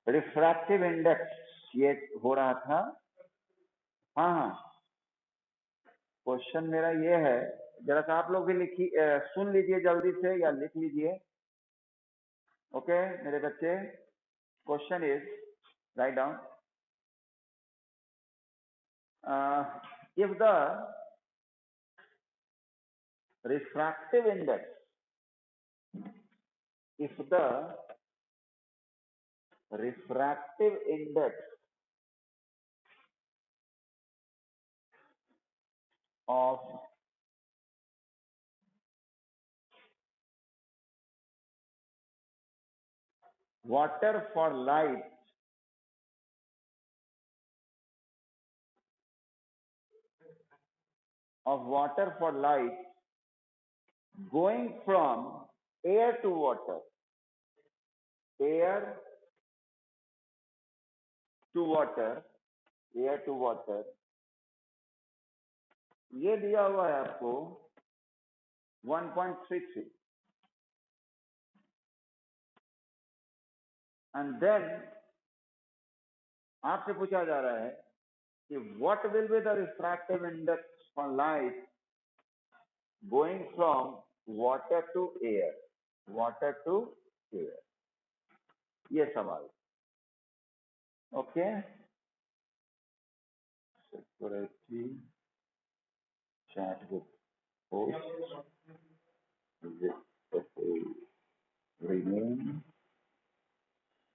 Refractive index ये हो रहा था। हाँ हाँ, क्वेश्चन मेरा ये है, जरा सा आप लोग भी सुन लीजिए जल्दी से या लिख लीजिए। ओके मेरे बच्चे, question is, write down, if the refractive index of water for light going from air to water ये दिया हुआ है आपको 1.33 एंड देन आपसे पूछा जा रहा है कि what will be the refractive index for light going from water to air, ये सवाल। Okay, security chat with host with rename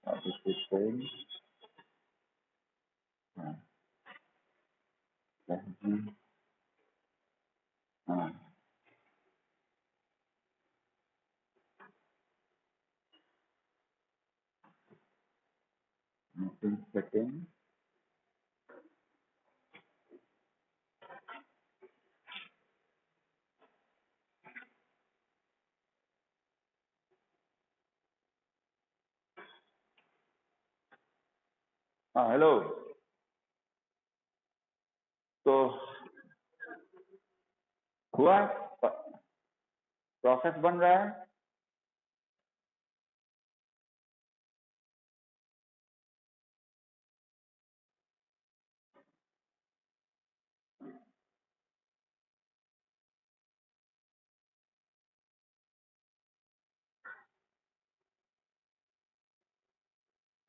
participant meeting setting hello. तो हुआ, प्रोसेस बन रहा है।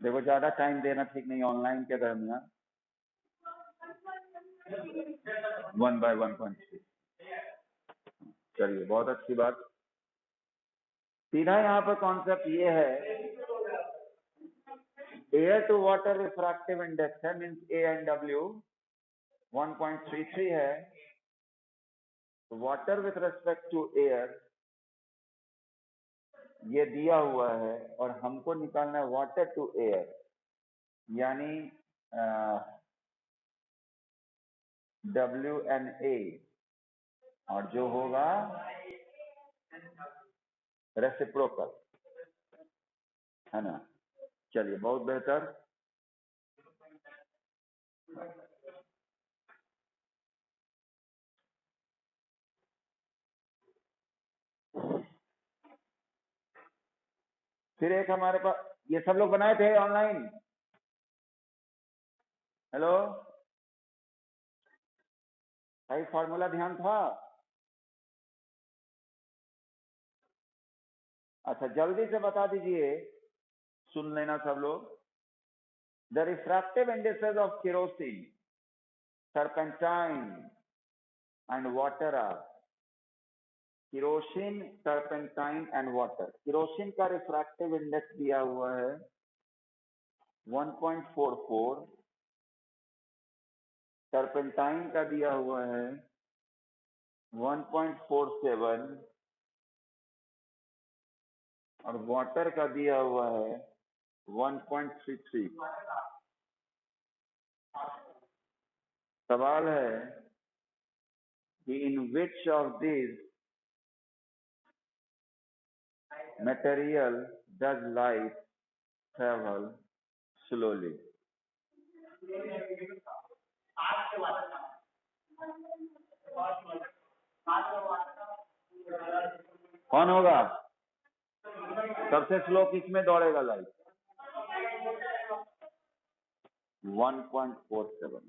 देखो ज्यादा टाइम देना ठीक नहीं, ऑनलाइन के दरमियान 1/1.3। चलिए बहुत अच्छी बात। सीधा यहाँ पर कॉन्सेप्ट ये है, air to water refractive index है, मीन्स ANW 1.33 है। Water with respect to air ये दिया हुआ है और हमको निकालना है वाटर टू एयर, यानी WNA, और जो होगा रेसिप्रोकल, है ना। चलिए बहुत बेहतर। फिर एक हमारे पास, ये सब लोग बनाए थे ऑनलाइन। हेलो भाई, फॉर्मूला ध्यान था? अच्छा जल्दी से बता दीजिए, सुन लेना सब लोग। The refractive indexes of kerosene, turpentine and water are, kerosene, turpentine and water. Kerosene का रिफ्रैक्टिव इंडेक्स दिया हुआ है 1.44, टर्पेंटाइन का दिया हुआ है 1.47 और वाटर का दिया हुआ है 1.33। सवाल है कि in which of this material does light travel slowly. कौन होगा सबसे स्लो, किस में दौड़ेगा लाइट? 1.47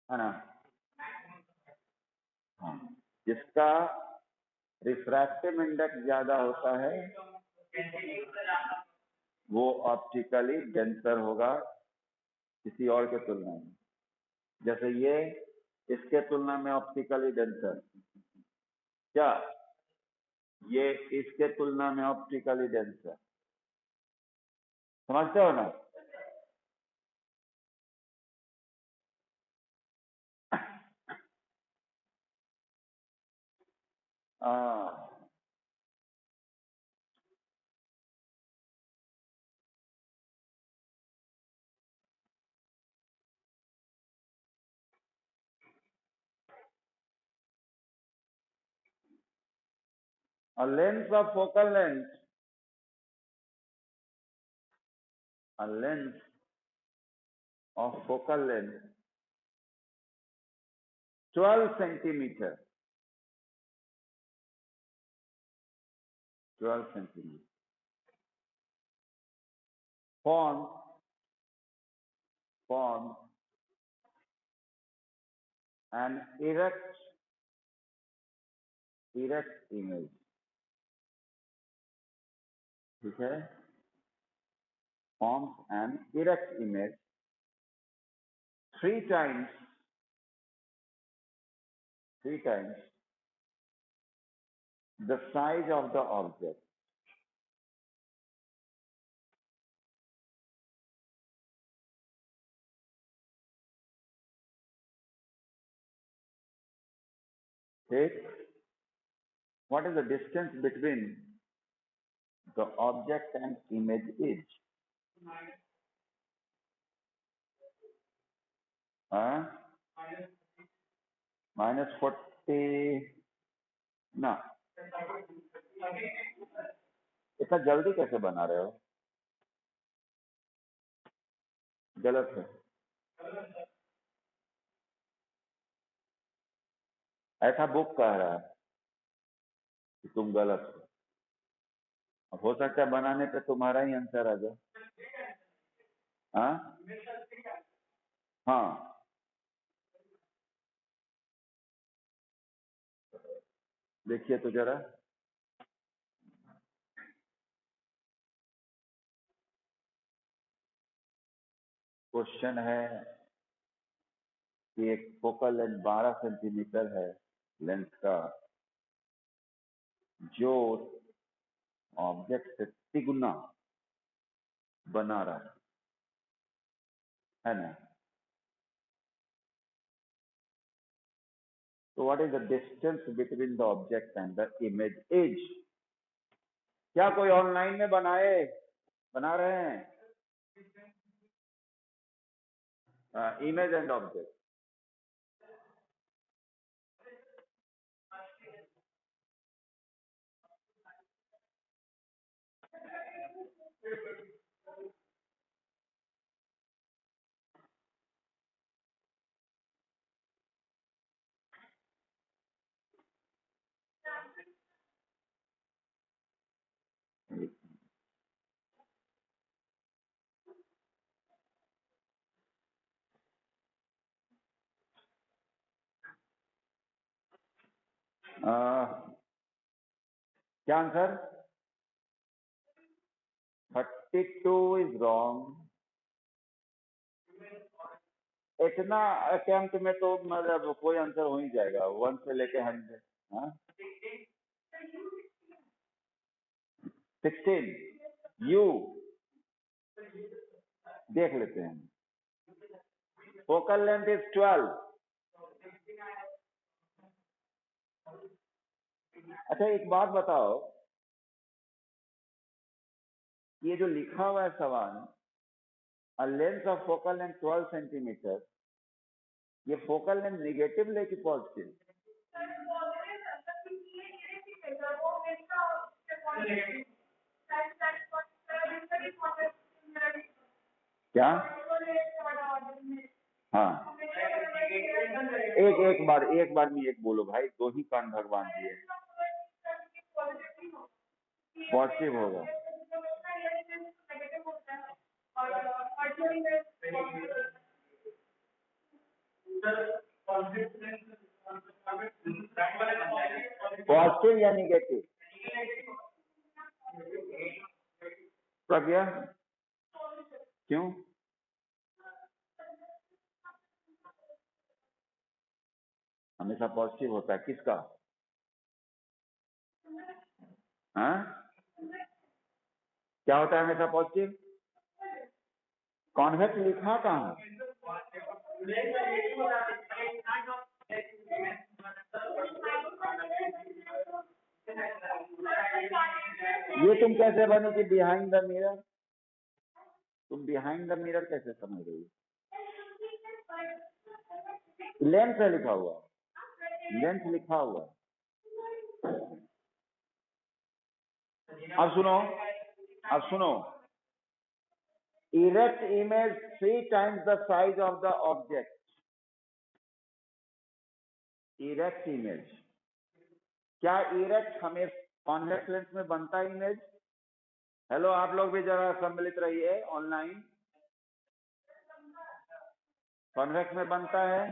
है ना। हाँ, जिसका रिफ्रैक्टिव इंडेक्स ज्यादा होता है वो ऑप्टिकली डेंसर होगा किसी और के तुलना में। जैसे ये इसके तुलना में ऑप्टिकली डेंसर, क्या ये इसके तुलना में ऑप्टिकली डेंसर, समझते हो ना। A length of focal length, a length of focal length 12 centimeter, 12 centimeter forms an erect image, ठीक है, forms an erect image 3 times the size of the object. Take what is the distance between the object and image is? -40 ना, इतना जल्दी कैसे बना रहे हो, गलत है, ऐसा बुक कह रहा है कि तुम गलत हो। अब हो सकता है बनाने पे तुम्हारा ही आंसर आ जाए। हाँ, देखिए तो जरा, क्वेश्चन है कि एक फोकल लेंथ 12 सेंटीमीटर है लेंथ का, जो ऑब्जेक्ट से तिगुना बना रहा है ना। तो what is the distance between the object and the image is? क्या कोई ऑनलाइन में बना रहे हैं इमेज एंड ऑब्जेक्ट? क्या आंसर? 32 is wrong. इतना अटेम्प्ट में तो मतलब कोई आंसर हो ही जाएगा, 1 से लेके 100। 16 यू देख लेते हैं। Focal length is 12। अच्छा एक बात बताओ, ये जो लिखा हुआ है सवाल, a length of focal length 12 centimetre, ये फोकल लेंथ निगेटिव ले कि पॉजिटिव? क्या? हाँ, एक बार में एक बोलो भाई, दो ही कान भगवान दिए। पॉजिटिव होगा। पॉजिटिव या निगेटिव? प्रज्ञा क्यों? हमेशा पॉजिटिव होता है किसका? हाँ, क्या होता है हमेशा पॉजिटिव? कॉन्वेक्स लिखा कहाँ? ये तुम कैसे बनी कि बिहाइंड द मिरर? तुम बिहाइंड द मिरर कैसे समझ रही हो? लेंस है लिखा हुआ, लेंस लिखा हुआ। अब सुनो, अब सुनो, erect image 3 times the size of the object. erect image, क्या erect हमें कॉन्वेक्स लेंस में बनता है इमेज? हेलो, आप लोग भी जरा सम्मिलित रहिए ऑनलाइन। कॉन्वेक्स में बनता है,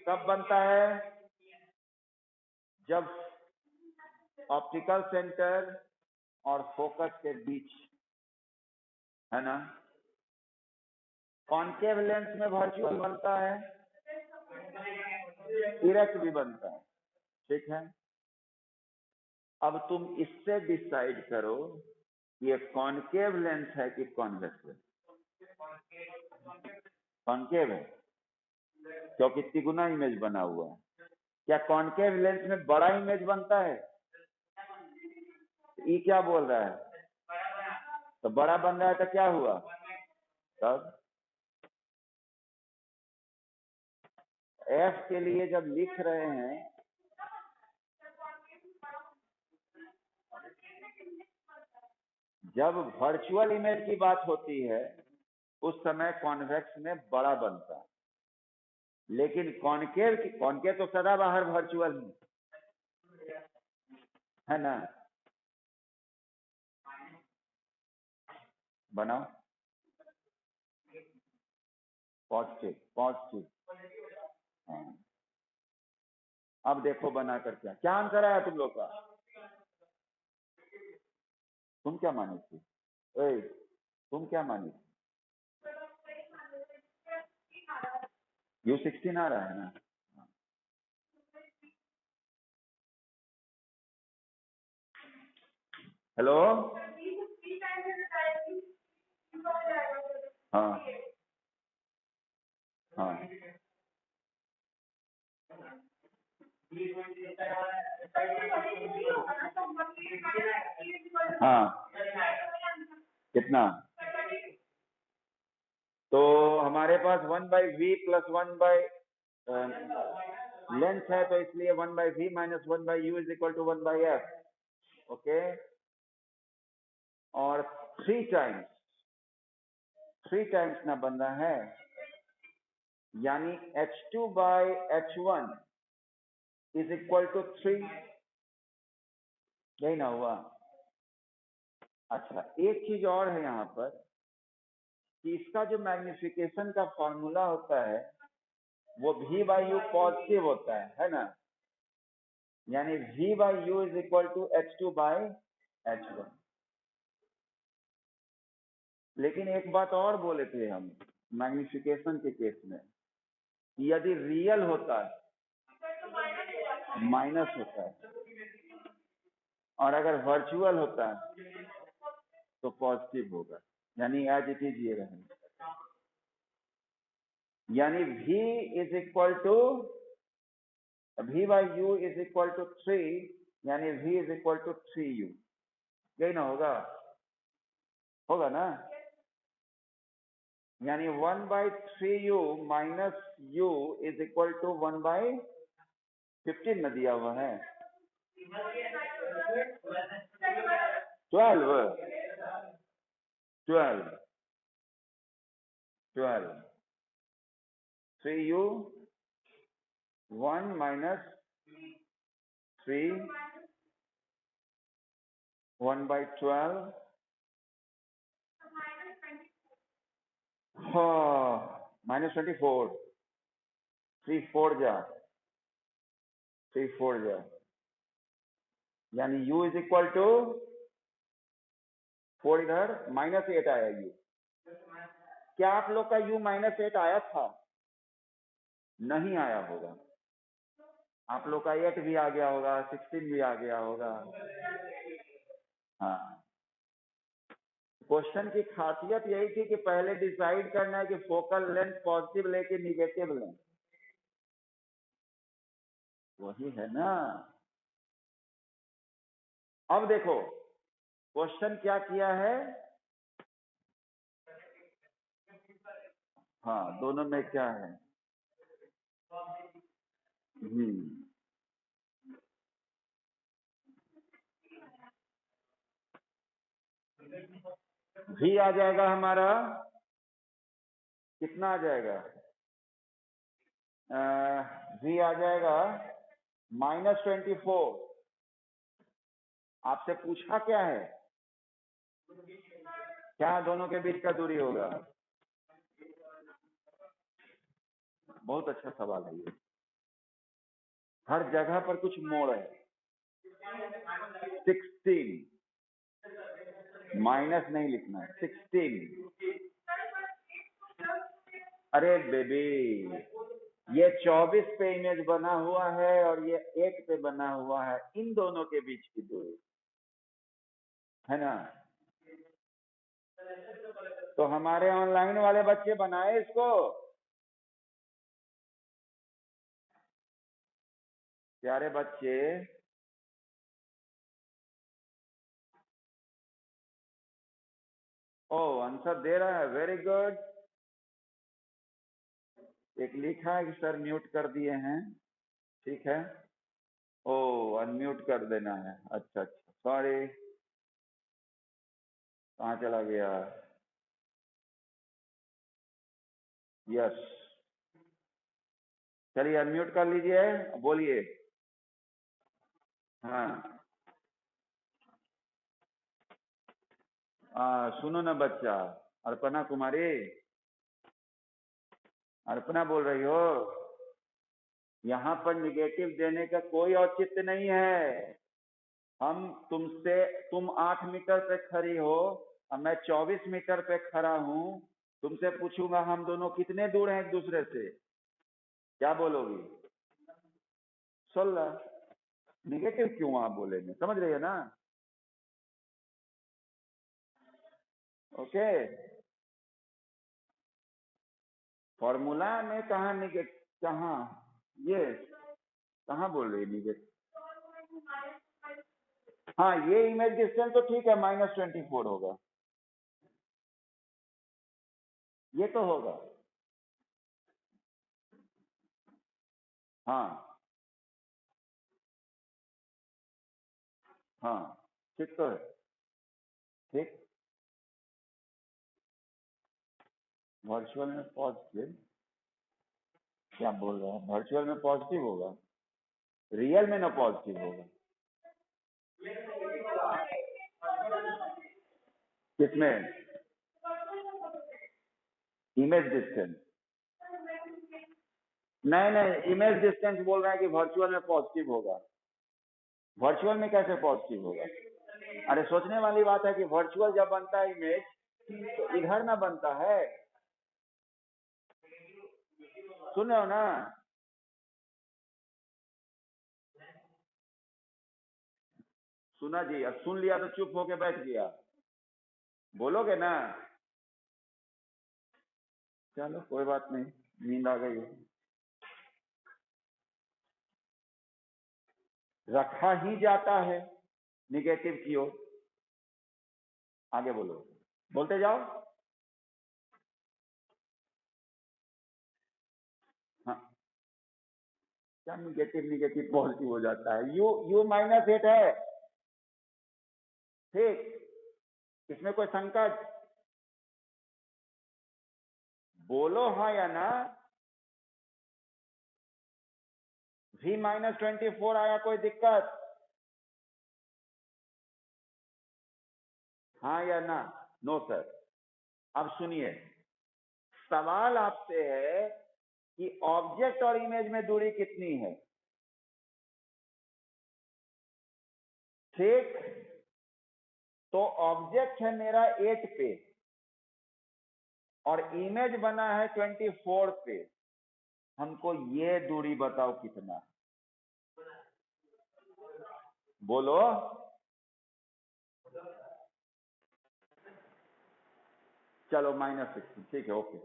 कब बनता है? जब ऑप्टिकल सेंटर और फोकस के बीच, है ना। कॉन्केव लेंस में वर्चुअल बनता है, इरेक्ट भी बनता है, ठीक है। अब तुम इससे डिसाइड करो ये कॉन्केव लेंस है कि कॉन्वेक्स लेंस? कॉन्केव है, क्योंकि तिगुना इमेज बना हुआ है। क्या कॉन्केव लेंस में बड़ा इमेज बनता है? ये क्या बोल रहा है? तो बड़ा बन रहा है तो क्या हुआ तब? एफ के लिए जब लिख रहे हैं, जब वर्चुअल इमेज की बात होती है उस समय कॉन्वेक्स में बड़ा बनता है, लेकिन कॉन्केव तो सदा बाहर वर्चुअल है ना। बनाओ पॉजिटिव, पॉजिटिव। हाँ, अब देखो बनाकर क्या आंसर आया तुम लोग का? तुम क्या मानी थी? ओए, तुम क्या मानी थी? U16 आ रहा है ना। हेलो, हाँ हाँ, हाँ, कितना? तो हमारे पास 1/v + 1/, लेंथ है तो इसलिए 1/v - 1/u = 1/f। ओके, और 3 टाइम्स ना बन रहा है, यानी h2/h1 = 3, यही ना हुआ? अच्छा, एक चीज और है यहाँ पर कि इसका जो मैग्निफिकेशन का फॉर्मूला होता है वो v/u पॉजिटिव होता है ना, यानी v/u = h2/h1। लेकिन एक बात और बोले थे हम मैग्निफिकेशन के केस में, यदि रियल होता है माइनस होता है, और अगर वर्चुअल होता है तो पॉजिटिव होगा, यानी एज इट इज ये रहेगा। यानी v/u = 3, यानी v = 3u, यही ना होगा? होगा ना? यानी 1/3u - u = 1/15 में दिया हुआ है 12 3u 1 - 3 1/12 -24 3 4 जा 3 4 जा, यानी u इज इक्वल टू 4, इधर -8 आया u। क्या आप लोग का u -8 आया था? नहीं आया होगा। आप लोग का 8 भी आ गया होगा, 16 भी आ गया होगा। हाँ, क्वेश्चन की खासियत यही थी कि पहले डिसाइड करना है कि फोकल लेंथ पॉजिटिव ले कि निगेटिव लें। वही है ना। अब देखो क्वेश्चन क्या किया है। हाँ, दोनों में क्या है? v आ जाएगा हमारा, कितना आ जाएगा? v आ जाएगा -24। आपसे पूछा क्या है? क्या दोनों के बीच का दूरी होगा? बहुत अच्छा सवाल है ये। हर जगह पर कुछ मोड़ है। 16 माइनस नहीं लिखना है, 16। अरे बेबी, ये 24 पे इमेज बना हुआ है और ये 1 पे बना हुआ है, इन दोनों के बीच की दूरी है ना। तो हमारे ऑनलाइन वाले बच्चे बनाए इसको। प्यारे बच्चे, ओ आंसर दे रहा है, वेरी गुड। एक लिखा है कि सर म्यूट कर दिए हैं, ठीक है। ओ अनम्यूट कर देना है, अच्छा अच्छा, सॉरी। कहाँ चला गया? यस, चलिए अनम्यूट कर लीजिए, बोलिए। हाँ, सुनो ना बच्चा, अर्पणा कुमारी, अर्पणा बोल रही हो? यहाँ पर निगेटिव देने का कोई औचित्य नहीं है। हम तुमसे, तुम 8 मीटर पे खड़ी हो और मैं 24 मीटर पे खड़ा हूँ, तुमसे पूछूंगा हम दोनों कितने दूर हैं एक दूसरे से, क्या बोलोगी? 16। निगेटिव क्यों आप बोलेंगे, समझ रही है ना? ओके, फॉर्मूला में कहा निगेटिव, कहाँ ये कहाँ बोल रही है निगेटिव? हाँ, ये इमेज डिस्टेंस तो ठीक है, -24 होगा, ये तो होगा। हाँ हाँ, ठीक तो है, ठीक। वर्चुअल में पॉजिटिव क्या बोल रहा है? वर्चुअल में पॉजिटिव होगा, रियल में ना पॉजिटिव होगा। किसमें? Image distance? नहीं नहीं, इमेज डिस्टेंस बोल रहा है कि वर्चुअल में पॉजिटिव होगा। वर्चुअल में कैसे पॉजिटिव होगा? अरे सोचने वाली बात है कि वर्चुअल जब बनता है इमेज तो इधर ना बनता है। सुन रहे हो ना? सुना जी, अब सुन लिया तो चुप होके बैठ गया, बोलोगे ना? चलो कोई बात नहीं, नींद आ गई है। रखा ही जाता है निगेटिव की ओर। आगे बोलो, बोलते जाओ। हाँ, क्या निगेटिव निगेटिव पॉजिटिव हो जाता है? u -8 है, ठीक। इसमें कोई शंका? बोलो हाँ या ना। v -24 आया, कोई दिक्कत? हाँ या ना? No sir. अब सुनिए, सवाल आपसे है कि ऑब्जेक्ट और इमेज में दूरी कितनी है, ठीक। तो ऑब्जेक्ट है मेरा 8 पे और इमेज बना है 24 पे। हमको ये दूरी बताओ कितना है, बोलो। चलो -16, ठीक है, ओके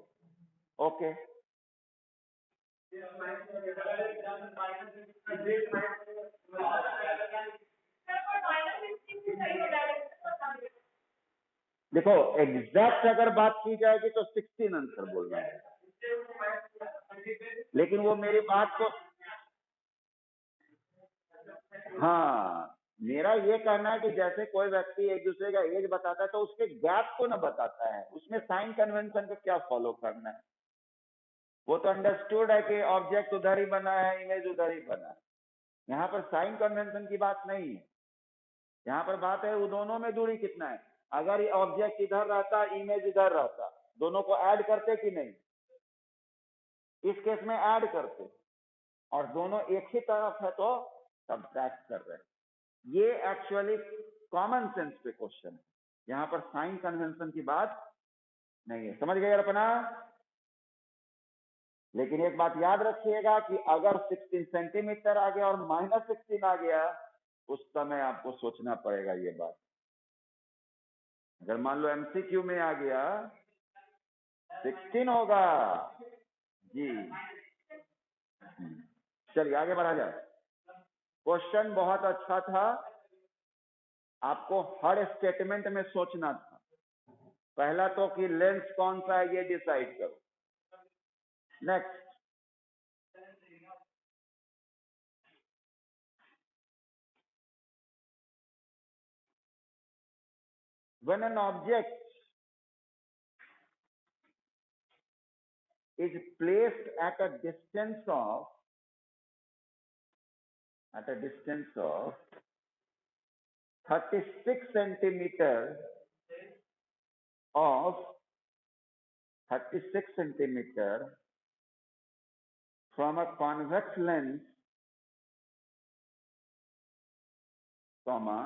ओके। देखो एग्जैक्ट अगर बात की जाएगी तो 16 आंसर बोलना है, लेकिन वो मेरी बात को, हाँ मेरा ये कहना है कि जैसे कोई व्यक्ति एक दूसरे का एज बताता है तो उसके गैप को ना बताता है, उसमें साइन कन्वेंशन को क्या फॉलो करना है। वो तो अंडरस्टूड है कि ऑब्जेक्ट उधर ही बना है, इमेज उधर ही बना है। यहाँ पर साइन कन्वेंशन की बात नहीं है, यहाँ पर बात है वो दोनों में दूरी कितना है। अगर ये ऑब्जेक्ट इधर रहता, इमेज इधर रहता, दोनों को ऐड करते कि नहीं, इस केस में ऐड करते, और दोनों एक ही तरफ है तो सब्ट्रैक्ट कर रहे हैं। ये एक्चुअली कॉमन सेंस पे क्वेश्चन है, यहाँ पर साइन कन्वेंशन की बात नहीं है, समझ गए अपना। लेकिन एक बात याद रखिएगा कि अगर 16 सेंटीमीटर आ गया और -16 आ गया, उस समय आपको सोचना पड़ेगा ये बात। अगर मान लो एमसीक्यू में आ गया 16 होगा जी। चलिए आगे बढ़ा जाए। क्वेश्चन बहुत अच्छा था, आपको हर स्टेटमेंट में सोचना था। पहला तो कि लेंस कौन सा है ये डिसाइड करो। Next, when an object is placed at a distance of 36 centimeter from a convex lens, comma,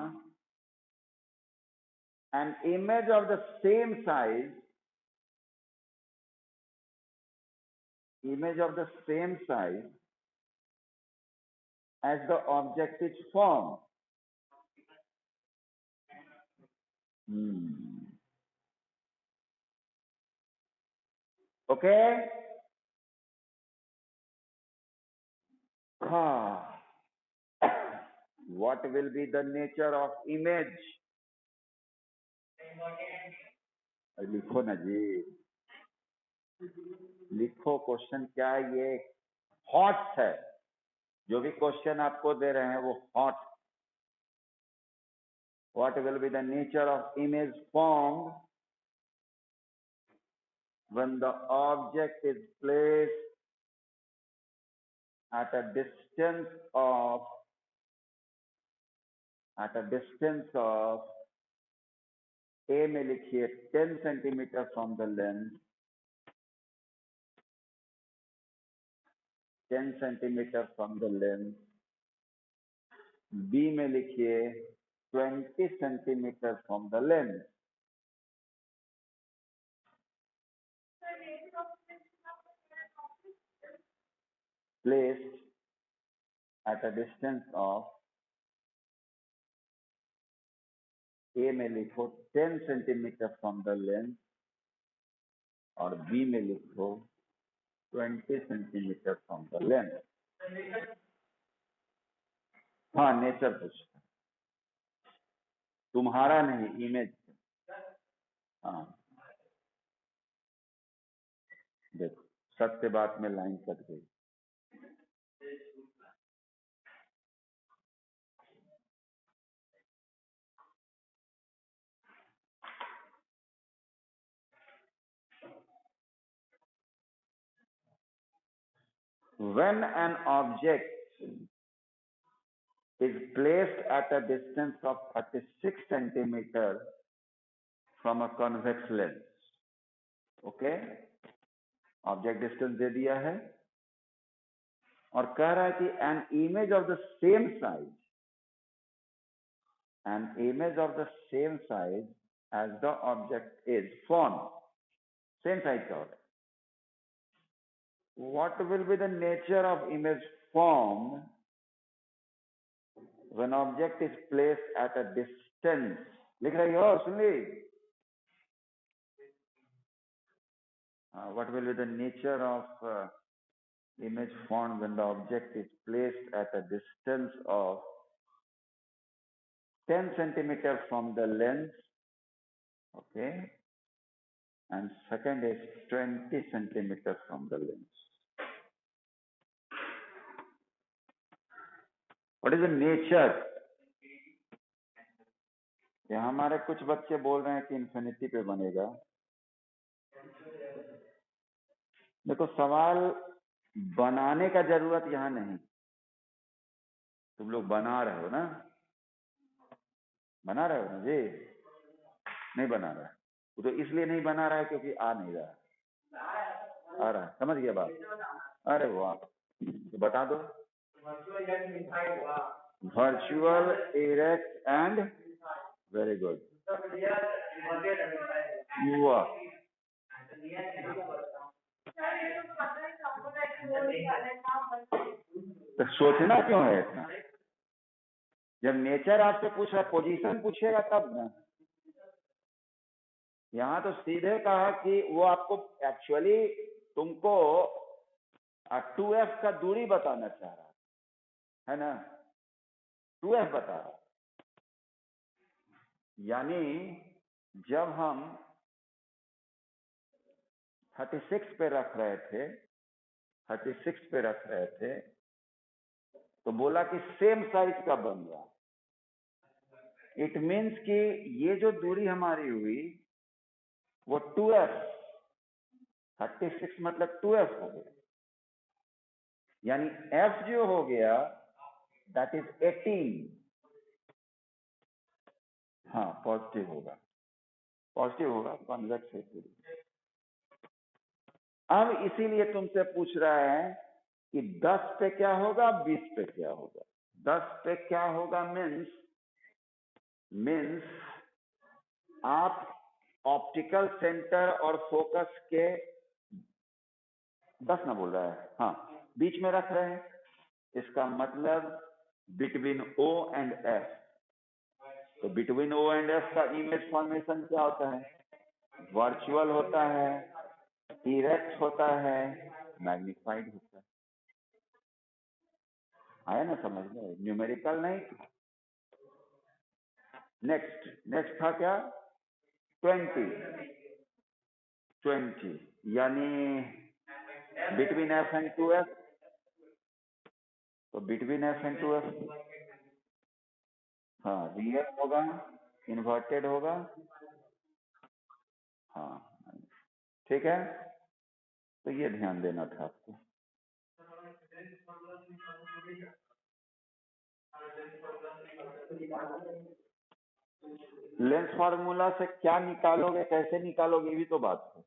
an image of the same size as the object is formed. Okay? What will be the nature of image? लिखो ना जी, लिखो question क्या है। ये hot है, जो भी question आपको दे रहे हैं वो hot. What will be the nature of image formed when the object is placed at a distance of A में लिखिए 10 centimetre from the lens, 10 centimetre from the lens. B में लिखिए 20 centimetre from the lens. Placed at a distance of A में लिखो 10 centimetre from the lens और B में लिखो 20 centimetre from the lens. हाँ नेचर पूछता, तुम्हारा नहीं, इमेज। हाँ देखो सत्य बात में लाइन कट गई। When an object is placed at a distance of 36 centimeter from a convex lens, okay? Object distance दे दिया है और कह रहा है कि an image of the same size as the object is form, same size का होता है. What will be the nature of image formed when object is placed at a distance? लिख रही हो, सुन ली? What will be the nature of image formed when the object is placed at a distance of 10 centimeters from the lens, okay, and second is 20 centimeters from the lens. What is the nature? ये हमारे कुछ बच्चे बोल रहे हैं कि infinity पे बनेगा. देखो, सवाल बनाने का जरूरत यहाँ नहीं. तुम लोग बना रहे हो ना? बना रहे हो ना जी? नहीं बना रहा है. वो तो इसलिए नहीं बना रहा है क्योंकि आ नहीं रहा है. आ रहा है, समझ गया बात? अरे वाह, तो बता दो. Virtual, erect and very good. वाह, तो सोचना क्यों है इतना? जब नेचर आपसे पूछ रहा, पोजीशन पूछेगा तब ना. यहाँ तो सीधे कहा कि वो आपको एक्चुअली तुमको 2f का दूरी बताना चाह रहा है ना. 2f बता रहा. यानी जब हम 36 पे रख रहे थे तो बोला कि सेम साइज का बन रहा. इट मीन्स कि ये जो दूरी हमारी हुई वो 2f, 36 मतलब 2f हो गया. यानी f जो हो गया दैट इज 18. हाँ, पॉजिटिव होगा कॉन्वेक्स है. अब इसीलिए तुमसे पूछ रहा है कि 10 पे क्या होगा, 20 पे क्या होगा. 10 पे क्या होगा मीन्स आप ऑप्टिकल सेंटर और फोकस के 10 ना बोल रहा है, हाँ, बीच में रख रहे हैं. इसका मतलब बिटवीन O एंड F. तो बिटवीन O एंड F का इमेज फॉर्मेशन क्या होता है? वर्चुअल होता है, इरेक्ट होता है, मैग्निफाइड होता है. आया ना समझ में? न्यूमेरिकल नहीं. नेक्स्ट था क्या? 20 यानी बिटवीन F एंड 2F. तो बिटवीन F एंड 2F, हाँ, रियल होगा, इन्वर्टेड होगा. हाँ, ठीक है. तो ये ध्यान देना था आपको. लेंस फार्मूला से क्या निकालोगे, कैसे निकालोगे, ये भी तो बात है.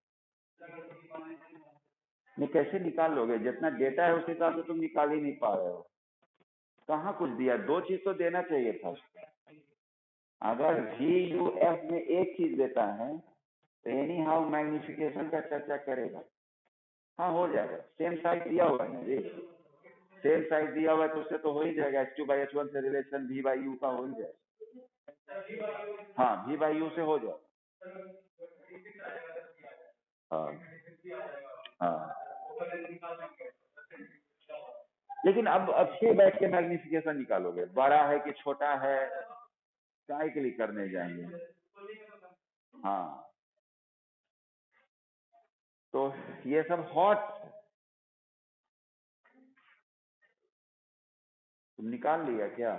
नहीं, कैसे निकाल लोगे? जितना डेटा है उस हिसाब से तुम निकाल ही नहीं पा रहे हो. कहाँ कुछ दिया? 2 चीज तो देना चाहिए था. अगर VUF में एक चीज देता है तो एनी हाउ मैग्निफिकेशन का चर्चा करेगा. हाँ, हो जाएगा. सेम साइज दिया हुआ है ना जी. सेम साइज दिया हुआ है तो उससे तो हो ही जाएगा. H2/H1 से रिलेशन V/U का हो ही जाएगा. हाँ, V/U से हो जाएगा. हाँ. लेकिन अब फिर बैठ के मैग्निफिकेशन निकालोगे. बड़ा है कि छोटा है, काय के लिए करने जाएंगे. हाँ, तो ये सब हॉट. तुम निकाल लिया क्या?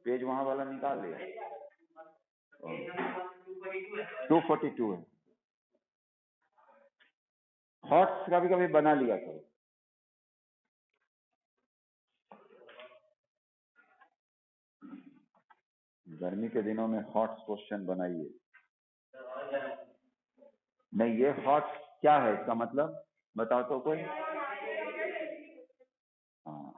पेज वहां वाला निकाल लिया? 242 है. हॉट्स कभी कभी बना लिया करो. गर्मी के दिनों में हॉट्स क्वेश्चन बनाइए. नहीं, ये हॉट्स क्या है इसका मतलब? बताओ तो कोई। हाँ,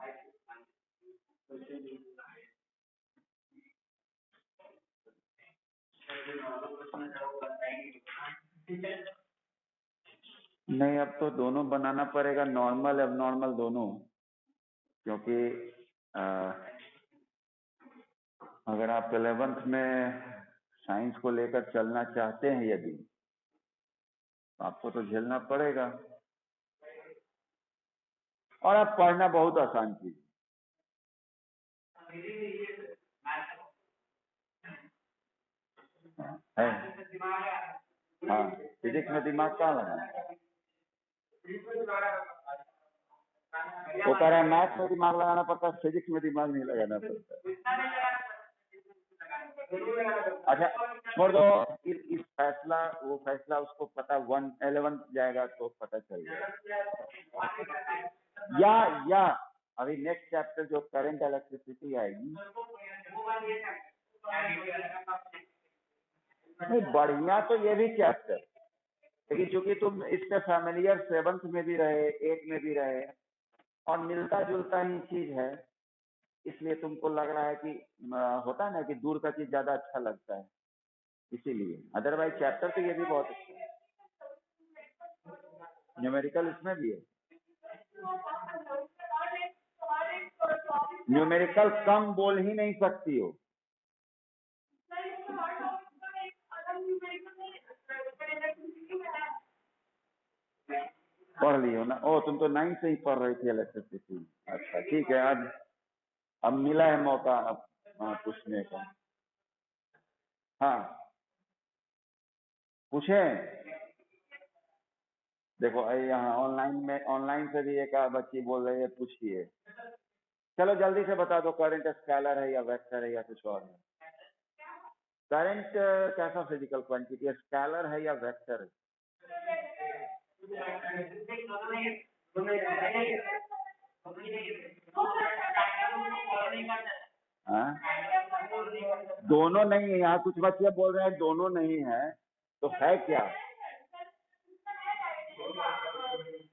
नहीं अब तो दोनों बनाना पड़ेगा, नॉर्मल अब नॉर्मल दोनों, क्योंकि अगर आप 11th में साइंस को लेकर चलना चाहते हैं यदि, तो आपको तो झेलना पड़ेगा। और आप पढ़ना बहुत आसान चीज है। हाँ, फिजिक्स में दिमाग कहाँ लगाना, वो कह रहा है मैथ्स में दिमाग लगाना पड़ता है, फिजिक्स में दिमाग नहीं लगाना पड़ता। अच्छा छोड़ दो, इस फैसला वो फैसला उसको पता 11 जाएगा तो पता चल जाएगा। या अभी नेक्स्ट चैप्टर जो करंट इलेक्ट्रिसिटी आएगी, नहीं बढ़िया तो ये भी चैप्टर, लेकिन चूंकि तुम इससे फैमिलियर 7th में भी रहे 8 में भी रहे और मिलता जुलता ही चीज है, इसलिए तुमको लग रहा है कि होता है ना कि दूर का चीज ज्यादा अच्छा लगता है, इसीलिए। अदरवाइज चैप्टर तो ये भी बहुत अच्छा है, न्यूमेरिकल इसमें भी है। न्यूमेरिकल कम बोल ही नहीं सकती हो। पढ़ लियो ना, ओ तुम तो 9 से ही पढ़ रही थी इलेक्ट्रिसिटी। अच्छा ठीक है, आज अब मिला है मौका अब पूछने का। हाँ पूछे, देखो यहाँ ऑनलाइन से भी एक बच्ची बोल रही है पूछिए। चलो जल्दी से बता दो, करंट स्केलर है या वेक्टर है या कुछ और है? करंट कैसा फिजिकल क्वांटिटी है, स्केलर है या वेक्टर है? हाँ? दोनों नहीं है, यहाँ कुछ बच्चे बोल रहे हैं दोनों नहीं है, तो है क्या?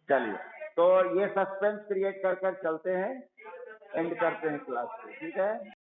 चलिए, तो ये सस्पेंस क्रिएट कर चलते हैं, एंड करते हैं क्लास को, ठीक है।